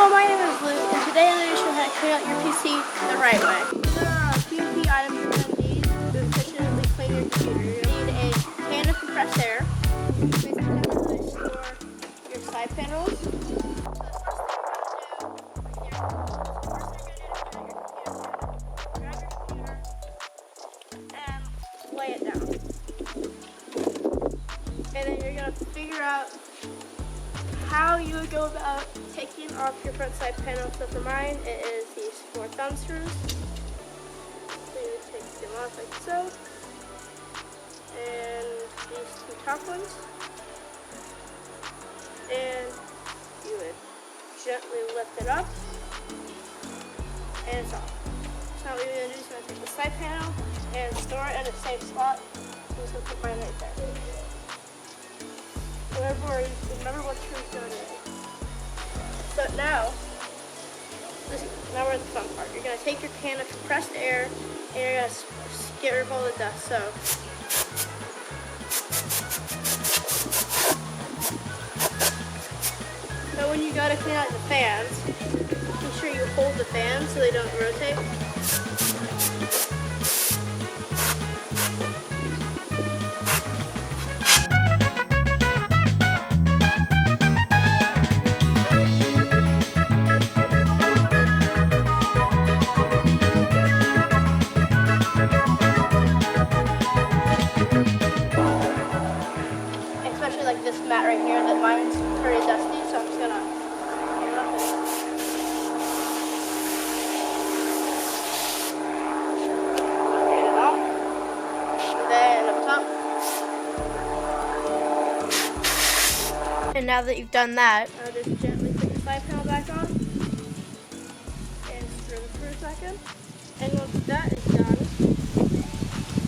Hello, my name is Luke, and today I'm going to show you how to clean out your PC the right way. There are a few key items you're going to need to efficiently clean your computer. You're going to need a can of compressed air. Basically, that's where they store your side panels. So the first thing you're going to do, grab your computer and lay it down. And then you're going to figure out how you would go about taking off your front side panel. So for mine, it is these 4 thumb screws. So you would take them off like so. And these 2 top ones. And you would gently lift it up. And it's off. So now what you're going to do is you're going to take the side panel and store it in a safe spot. I'm just going to put mine right there. Remember what screws go in. So now we're in the fun part. You're going to take your can of compressed air and you're going to get rid of all the dust. So when you go to clean out the fans, make sure you hold the fans so they don't rotate. Especially like this mat right here, that mine's pretty dusty, so I'm just gonna get it up and get it off. And then up top. And now that you've done that, just gently put your side panel back on and screw the screws back in. And once that is done,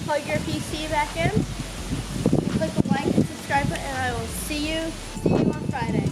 plug your PC back in. Click the like and subscribe button, and I will see you on Friday.